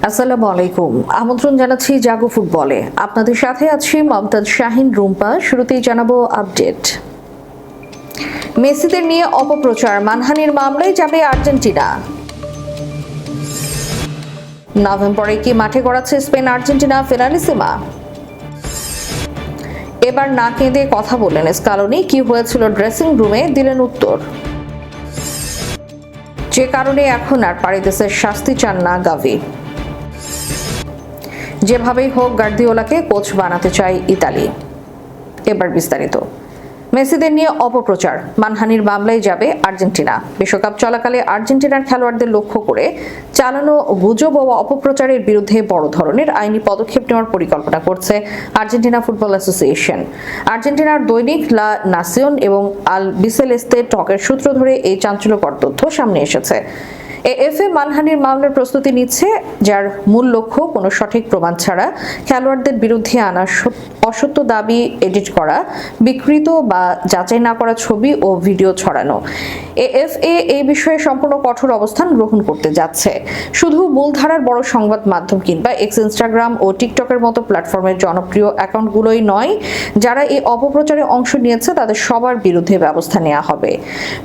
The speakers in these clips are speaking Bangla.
আসসালামু আলাইকুম। আমন্ত্রণ জানাচ্ছি জাগো ফুটবলে। আপনাদের সাথে আছি মমতাজ শাহিন রুম্পা। শুরুতেই জানাবো আপডেট। মেসিদের নিয়ে অপপ্রচার, মানহানির মামলায় যাবে আর্জেন্টিনা। নভেম্বরে কি মাঠে গড়াচ্ছে স্পেন আর্জেন্টিনা ফিনালিসিমা? এবার না কেঁদে কথা বললেন স্কালোনি, কি হয়েছিল ড্রেসিং রুমে দিলেন উত্তর। যে কারণে এখন আর পারিদেসের শাস্তি চান না গাভি। যেভাবেই হোক গার্দিওলাকে কোচ বানাতে চায় ইতালি। এবার বিস্তারিত। মেসিদের নিয়ে অপপ্রচার, মানহানির মামলায় যাবে আর্জেন্টিনা। বিশ্বকাপ চলাকালে আর্জেন্টিনার খেলোয়াড়দের লক্ষ্য করে চালানো গুজব ও অপপ্রচারের বিরুদ্ধে বড় ধরনের আইনি পদক্ষেপ নেওয়ার পরিকল্পনা করছে আর্জেন্টিনা ফুটবল অ্যাসোসিয়েশন। আর্জেন্টিনার দৈনিক লা নাসিওন এবং আল বিসেলেস্তে টকের সূত্র ধরে এই চাঞ্চল্যকর তথ্য সামনে এসেছে। এএফএ মানহানির মামলার প্রস্তুতি নিচ্ছে, যার মূল লক্ষ্য কোনো সঠিক প্রমাণ ছাড়া খেলোয়াড়দের বিরুদ্ধে আনা অসত্য দাবি এডিট করা, বিকৃত বা যাচাই না করা ছবি ও ভিডিও ছড়ানো। এএফএ এই বিষয়ে সম্পূর্ণ কঠোর অবস্থান গ্রহণ করতে যাচ্ছে। শুধু মূলধারার বড় সংবাদ মাধ্যম কিংবা এক্স, ইনস্টাগ্রাম ও টিকটকের মতো প্ল্যাটফর্মের জনপ্রিয় অ্যাকাউন্টগুলোই নয়, যারা এই অপপ্রচারে অংশ নিয়েছে তাদের সবার বিরুদ্ধে ব্যবস্থা নেওয়া হবে।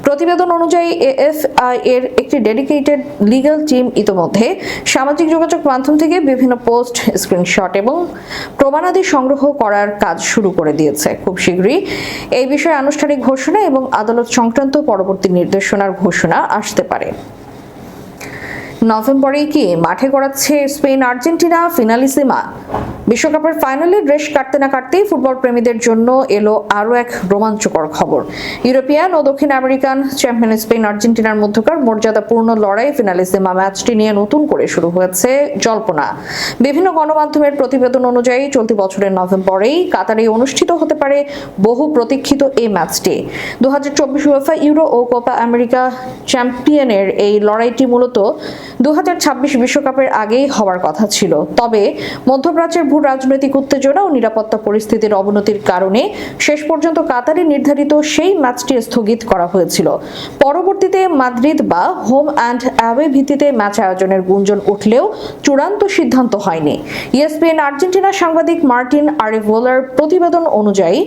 প্রতিবেদন অনুযায়ী এএফআই এর একটি ডেডিকেটেড লিগ্যাল টিম ইতোমধ্যে সামাজিক যোগাযোগ মাধ্যম থেকে বিভিন্ন পোস্ট, স্ক্রিনশট এবং প্রমাণাদি সংগ্রহ করার কাজ শুরু করে দিয়েছে। খুব শীঘ্রই এই বিষয়ে আনুষ্ঠানিক ঘোষণা এবং আদালত সংক্রান্ত পরবর্তী নির্দেশনার ঘোষণা আসতে পারে। নভেম্বরে কি মাঠে গড়াচ্ছে স্পেন আর্জেন্টিনা ফিনালিসিমা? বিশ্বকাপের ফাইনালে রেশ কাটতে না কাটতেই ফুটবল প্রেমীদের জন্য এলো আরও এক রোমাঞ্চকর খবর। ইউরোপিয়ান ও দক্ষিণ আমেরিকান চ্যাম্পিয়ন স্পেন আর্জেন্টিনার মধ্যকার মর্যাদাপূর্ণ লড়াই ফিনালিসিমা ম্যাচটি নিয়ে নতুন করে শুরু হয়েছে জল্পনা। বিভিন্ন গণমাধ্যমের প্রতিবেদন অনুযায়ী চলতি বছরের নভেম্বরেই কাতারে অনুষ্ঠিত হতে পারে বহু প্রতীক্ষিত এই ম্যাচটি। 2024 উয়েফা ইউরো ও কোপা আমেরিকা চ্যাম্পিয়নের এই লড়াইটি মূলত 2026 বিশ্বকাপের আগেই হওয়ার কথা ছিল। তবে মধ্যপ্রাচ্যের ভূ রাজনৈতিক উত্তেজনা ও নিরাপত্তা পরিস্থিতির অবনতির কারণে শেষ পর্যন্ত কাতারে নির্ধারিত সেই ম্যাচটি স্থগিত করা হয়েছিল। পরবর্তীতে মাদ্রিদ বা হোম অ্যান্ড অ্যাওয়ে ভিত্তিতে ম্যাচ আয়োজনের গুঞ্জন উঠলেও চূড়ান্ত সিদ্ধান্ত হয়নি। ইএসপিএন আর্জেন্টিনা সাংবাদিক মার্টিন আরেভোলার প্রতিবেদন অনুযায়ী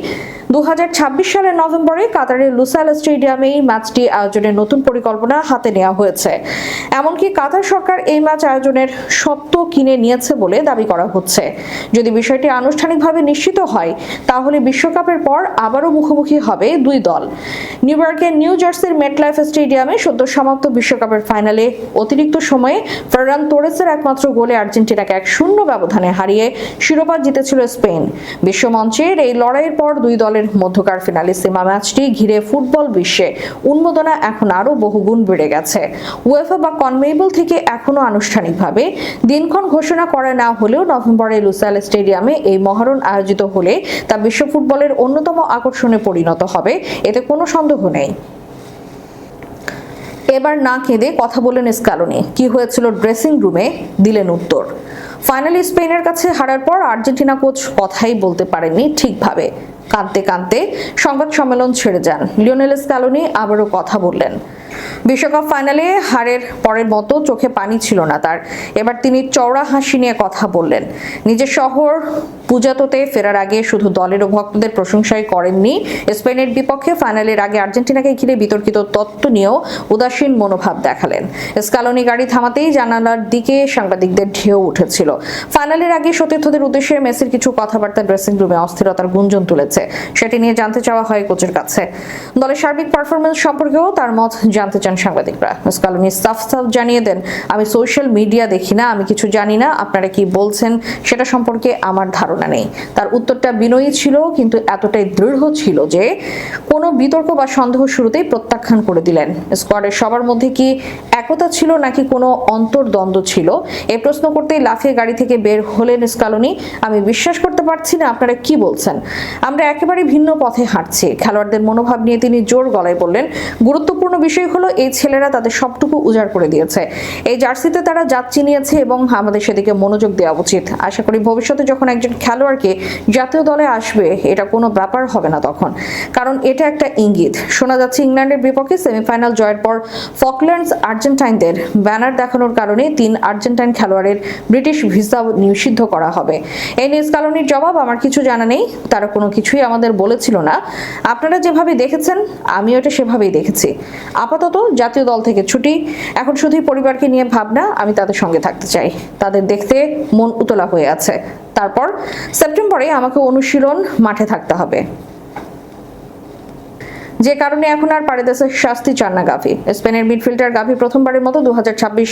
2026 সালের নভেম্বরে কাতারের লুসাইল স্টেডিয়ামে এই ম্যাচটি আয়োজনের নতুন পরিকল্পনা হাতে নেওয়া হয়েছে। এমনকি কাতার সরকার এই ম্যাচ আয়োজনের স্বত্ব কিনে নিয়েছে বলে দাবি করা হচ্ছে। যদি বিষয়টি আনুষ্ঠানিকভাবে নিশ্চিত হয়, তাহলে বিশ্বকাপের পর আবারও মুখোমুখি হবে দুই দল। নিউ ইয়র্কের নিউ জার্সির মেটলাইফ স্টেডিয়ামে সদ্য সমাপ্ত বিশ্বকাপের ফাইনালে অতিরিক্ত সময়ে ফাররান তোরেসের একমাত্র গোলে আর্জেন্টিনাকে 1-0 ব্যবধানে হারিয়ে শিরোপা জিতেছিল স্পেন। বিশ্বমঞ্চের এই লড়াইয়ের পর দুই দলের মধ্যকার ফিনালিসিমা ম্যাচটি ঘিরে ফুটবল বিশ্বে উন্মাদনা এখন আরও বহুগুণ বেড়ে গেছে। উয়েফা বা কনমেবল থেকে এখনো আনুষ্ঠানিকভাবে দিনক্ষণ ঘোষণা করা না হলেও নভেম্বরে লুসাইল স্টেডিয়ামে এই মহারণ আয়োজিত হলে তা বিশ্ব ফুটবলের অন্যতম আকর্ষণে পরিণত হবে, এতে কোনো সন্দেহ নেই। এবার না কেঁদে কথা বলেন স্কালোনি, কি হয়েছিল ড্রেসিং রুমে দিলেন উত্তর। ফাইনালি স্পেনের কাছে হারার পর আর্জেন্টিনা কোচ কথাই বলতে পারেননি ঠিকভাবে। কাঁদতে কাঁদতে সংবাদ সম্মেলন ছেড়ে যান। লিওনেল স্কালোনি আবারও কথা বললেন। বিশ্বকাপ ফাইনালে হারের পরের মতো চোখে পানি ছিল না তার। এবার তিনি চওড়া হাসি নিয়ে কথা বললেন। নিজের শহর পুজাতোতে ফেরার আগে শুধু দলের ও ভক্তদের প্রশংসাই করেননি, স্পেনের বিপক্ষে ফাইনালের আগে আর্জেন্টিনাকে ঘিরে বিতর্কিত তত্ত্ব নিয়েও উদাসীন মনোভাব দেখালেন। স্কালোনি গাড়ি থামাতেই জানালার দিকে সাংবাদিকদের ঢেউ উঠেছিল। ফাইনালের আগে সতীর্থদের উদ্দেশ্যে মেসির কিছু কথাবার্তা ড্রেসিং রুমে অস্থিরতার গুঞ্জন তুলেছে। সেটি নিয়ে জানতে চাওয়া হয় কোচের কাছে। দলের সার্বিক পারফরমেন্স সম্পর্কেও তার মত জানতে চান সাংবাদিকরা। স্কালোনি সাফ জানিয়ে দেন, আমি সোশ্যাল মিডিয়া দেখি না, আমি কিছু জানি না, আপনারা কি বলছেন সেটা সম্পর্কে আমার ধারণা নেই। তার উত্তরটা বিনয়ী ছিল, কিন্তু এতটাই দৃঢ় ছিল যে কোনো বিতর্ক বা সন্দেহ শুরুতেই প্রত্যাখ্যান করে দিলেন। স্কোয়াডের সবার মধ্যে কি একতা ছিল নাকি কোনো অন্তর্দ্বন্দ্ব ছিল, এই প্রশ্ন করতেই লাফিয়ে গাড়ি থেকে বের হলেন স্কালোনি। আমি বিশ্বাস করতে পারছি না, আপনারা কি বলছেন, আমরা একেবারে ভিন্ন পথে হাঁটছি। খেলোয়াড়দের মনোভাব নিয়ে তিনি জোর গলায় বললেন, গুরুত্বপূর্ণ বিষয় হলো এই ছেলেরা তাদের সবটুকু উজাড় করে দিয়েছে। এই জার্সিতে তারা জাত চিনিয়েছে এবং আমাদের সেদিকে মনোযোগ দেওয়া উচিত। আশা করি ভবিষ্যতে যখন একজন খেলোয়াড়কে জাতীয় দলে আসবে এটা কোনো ব্যাপার হবে না তখন, কারণ এটা একটা ইঙ্গিত। শোনা যাচ্ছে ইংল্যান্ডের বিপক্ষে সেমিফাইনাল জয়ের পর ফকল্যান্ডস আর্জেন্টাইনদের ব্যানার দেখানোর কারণে 3 আর্জেন্টাইন খেলোয়াড়ের ব্রিটিশ ভিসা নিষিদ্ধ করা হবে। এই নিউজ কলোনির জবাব আমার কিছু জানা নেই, তারা কোনো কিছুই আমাদের বলেছিল না। আপনারা যেভাবে দেখেছেন আমিও এটা সেভাবেই দেখেছি। আপাতত জাতীয় দল থেকে ছুটি, এখন শুধুই পরিবারকে নিয়ে ভাবনা। আমি তাদের সঙ্গে থাকতে চাই, তাদের দেখতে মন উতলা হয়ে আছে। তারপর সেপ্টেম্বরে আমাকে অনুশীলন মাঠে থাকতে হবে, যে কারণে এখন আর পারেদেসের শাস্তি চান না গাভি। স্পেনের মিডফিল্ডার গাভি প্রথমবারের মতো 2026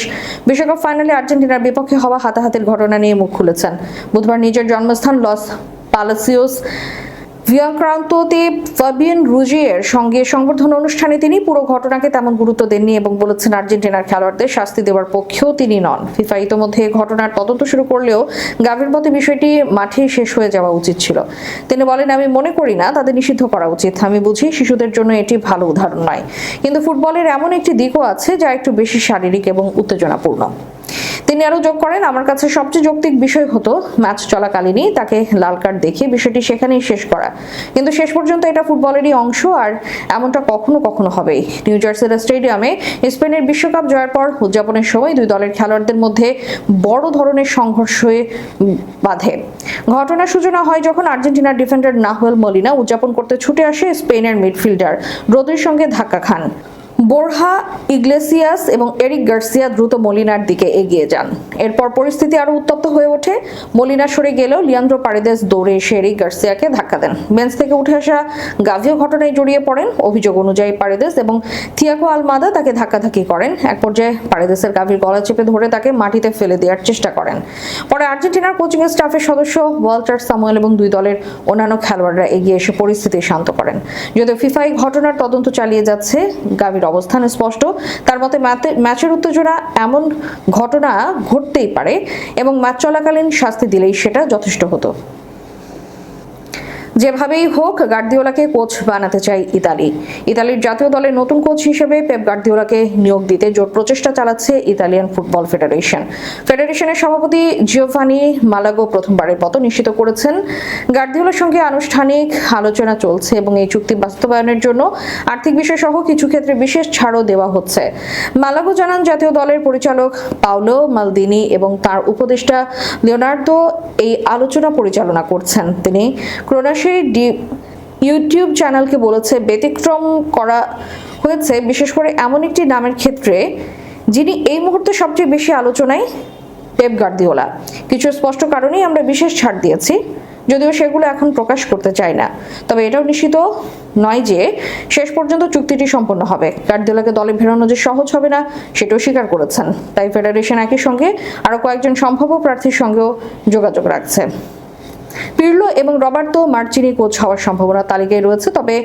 বিশ্বকাপ ফাইনালে আর্জেন্টিনার বিপক্ষে হওয়া হাতাহাতির ঘটনা নিয়ে মুখ খুলেছেন। বুধবার নিজের জন্মস্থান লস পালাসিওস ভিয়াক্রান্তোতে ফাবিয়ান রুজিয়ের সঙ্গে সংবর্ধনা অনুষ্ঠানে তিনি পুরো ঘটনাকে তেমন গুরুত্ব দেননি এবং বলেছেন আর্জেন্টিনার খেলোয়াড়দের শাস্তি দেওয়ার পক্ষেও তিনি নন। ফিফা ইতোমধ্যে ঘটনার তদন্ত শুরু করলেও গাভির মতে বিষয়টি মাঠেই শেষ হয়ে যাওয়া উচিত ছিল। তিনি বলেন, আমি মনে করি না তাদের নিষিদ্ধ করা উচিত। আমি বুঝি শিশুদের জন্য এটি ভালো উদাহরণ নয়, কিন্তু ফুটবলের এমন একটি দিকও আছে যা একটু বেশি শারীরিক এবং উত্তেজনাপূর্ণ। তিনি আরো যোগ করেন, আমার কাছে সবচেয়ে যৌক্তিক বিষয় হতো ম্যাচ চলাকালীনই তাকে লাল কার্ড দেখিয়ে বিষয়টি সেখানেই শেষ করা, কিন্তু শেষ পর্যন্ত এটা ফুটবলেরই অংশ আর এমনটা কখনো কখনো হবেই। নিউ জার্সির স্টেডিয়ামে স্পেনের বিশ্বকাপ জয়ের পর উদযাপনের সময় দুই দলের খেলোয়াড়দের মধ্যে বড় ধরনের সংঘর্ষ হয়ে বাধে। ঘটনার সূচনা হয় যখন আর্জেন্টিনার ডিফেন্ডার নাহুয়েল মলিনা উদযাপন করতে ছুটে আসে স্পেনের মিডফিল্ডার রদ্রির সঙ্গে ধাক্কা খান। বোরহা ইগলেসিয়াস এবং এরিক গার্সিয়া দ্রুত মলিনার দিকে এগিয়ে যান। এরপর পরিস্থিতি আরো উত্তপ্ত হয়ে ওঠে। মলিনা সরে গেলেও লিয়ান্দ্রো পারেদেস দৌড়ে এসে এরিক গার্সিয়াকে ধাক্কা দেন। বেঞ্চ থেকে উঠে আসা গাভিও ঘটনায় জড়িয়ে পড়েন। অভিযোগ অনুযায়ী পারেদেস এবং থিয়াগো আলমাদা তাকে ধাক্কাধাক্কি করেন। এক পর্যায়ে পারেদেসের গাভির গলা চেপে ধরে তাকে মাটিতে ফেলে দেওয়ার চেষ্টা করেন। পরে আর্জেন্টিনার কোচিং স্টাফের সদস্য ওয়াল্টার স্যামুয়েল এবং দুই দলের অন্যান্য খেলোয়াড়রা এগিয়ে এসে পরিস্থিতি শান্ত করেন। যদিও ফিফা এই ঘটনার তদন্ত চালিয়ে যাচ্ছে, গাভির অবস্থান স্পষ্ট। তার মতে ম্যাচের উত্তেজনা এমন ঘটনা ঘটতেই পারে এবং ম্যাচ চলাকালীন শাস্তি দিলেই সেটা যথেষ্ট হতো। যেভাবেই হোক গার্দিওলাকে কোচ বানাতে চায় ইতালি। ইতালির জাতীয় দলের নতুন কোচ হিসেবে পেপ গার্দিওলাকে নিয়োগ দিতে জোর প্রচেষ্টা চালাচ্ছে ইতালিয়ান ফুটবল ফেডারেশন। ফেডারেশনের সভাপতি জিওভানি মালাগো প্রথমবারের মতো নিশ্চিত করেছেন গার্দিওলার সঙ্গে আনুষ্ঠানিক আলোচনা চলছে এবং এই চুক্তি বাস্তবায়নের জন্য আর্থিক বিষয় সহ কিছু ক্ষেত্রে বিশেষ ছাড়ও দেওয়া হচ্ছে। মালাগো জানান, জাতীয় দলের পরিচালক পাওলো মালদিনি এবং তার উপদেষ্টা লিওনার্দো এই আলোচনা পরিচালনা করছেন। তিনি ক্রোনাশে ইউটিউব চ্যানেলকে বলেছে, ব্যতিক্রম করা হয়েছে বিশেষ করে এমন একটি নামের ক্ষেত্রে যিনি এই মুহূর্তে সবচেয়ে বেশি আলোচনায়, পেপ গার্দিওলা। কিছু স্পষ্ট কারণেই আমরা বিশেষ ছাড় দিয়েছি, যদিও সেগুলো এখন প্রকাশ করতে চাই না। তবে এটাও নিশ্চিত নয় যে শেষ পর্যন্ত চুক্তিটি সম্পন্ন হবে। গার্দিওলাকে দলে ফেরানো যে সহজ হবে না সেটাও স্বীকার করেছেন। তাই ফেডারেশন একই সঙ্গে আরো কয়েকজন সম্ভাব্য প্রার্থীর সঙ্গেও যোগাযোগ রাখছে। পিরলো এবং রবার্তো মার্চিনি কোচ হওয়ার সম্ভাবনা তালিকায় রয়েছে, তবে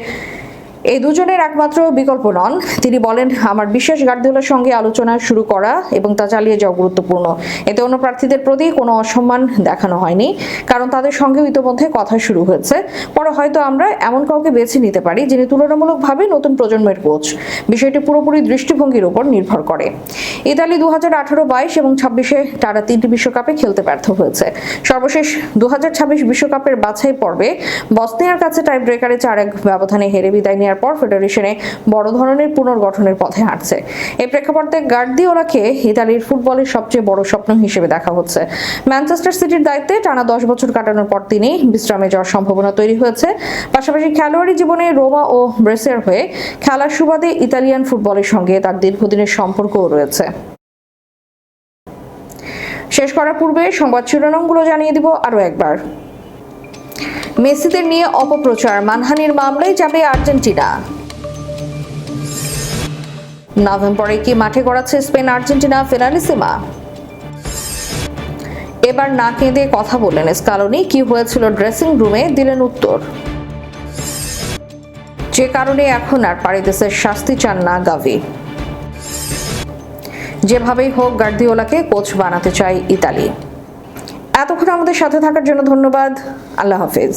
এই দুজনের একমাত্র বিকল্প নন। তিনি বলেন, আমার বিশ্বাস গার্দিওলার সঙ্গে আলোচনা শুরু করা এবং তা চালিয়ে যাওয়া গুরুত্বপূর্ণ। এতে অন্য প্রার্থীদের প্রতি কোনো অসম্মান দেখানো হয়নি, কারণ তাদের সঙ্গেও ইতিমধ্যে কথা শুরু হয়েছে। পরে হয়তো আমরা এমন কাউকে বেছে নিতে পারি যিনি তুলনামূলকভাবে নতুন প্রজন্মের কোচ। বিষয়টি পুরোপুরি দৃষ্টিভঙ্গির উপর নির্ভর করে। ইতালি 2018, 22 এবং 26-এ টানা 3টি বিশ্বকাপে খেলতে ব্যর্থ হয়েছে। সর্বশেষ 2026 বিশ্বকাপের বাছাই পর্বে বসনিয়ার কাছে টাই ব্রেকারে 4-1 ব্যবধানে হেরে বিদায় নেওয়ার পর ফেডারেশনে বড় ধরনের পুনর্গঠনের পথে হাঁটছে। এই প্রেক্ষাপটে গার্দিওলাকে ইতালির ফুটবলের সবচেয়ে বড় স্বপ্ন হিসেবে দেখা হচ্ছে। ম্যানচেস্টার সিটির দায়িত্বে টানা 10 বছর কাটানোর পর তিনি বিশ্রামে যাওয়ার সম্ভাবনা তৈরি হয়েছে। পাশাপাশি খেলোয়াড়ি জীবনে রোমা ও ব্রেসের হয়ে খেলার সুবাদে ইতালিয়ান ফুটবলের সঙ্গে তার দীর্ঘদিনের সম্পর্কও রয়েছে। শেষ করার পূর্বে সংবাদ শিরোনামগুলো জানিয়ে দিব আরো একবার। মেসিদের নিয়ে অপপ্রচার, মানহানির মামলায় যাবে আর্জেন্টিনা। নভেম্বরে কি মাঠে গড়াচ্ছে স্পেন আর্জেন্টিনা ফিনালিসিমা। এবার না কেঁদে কথা বললেন স্কালোনি, কি হয়েছিল ড্রেসিং রুমে দিলেন উত্তর। যে কারণে এখন আর পারেদেসের শাস্তি চান না গাভি। যেভাবেই হোক গার্দিওলাকে কোচ বানাতে চায় ইতালি। এতক্ষণ আমাদের সাথে থাকার জন্য ধন্যবাদ। আল্লাহ হাফেজ।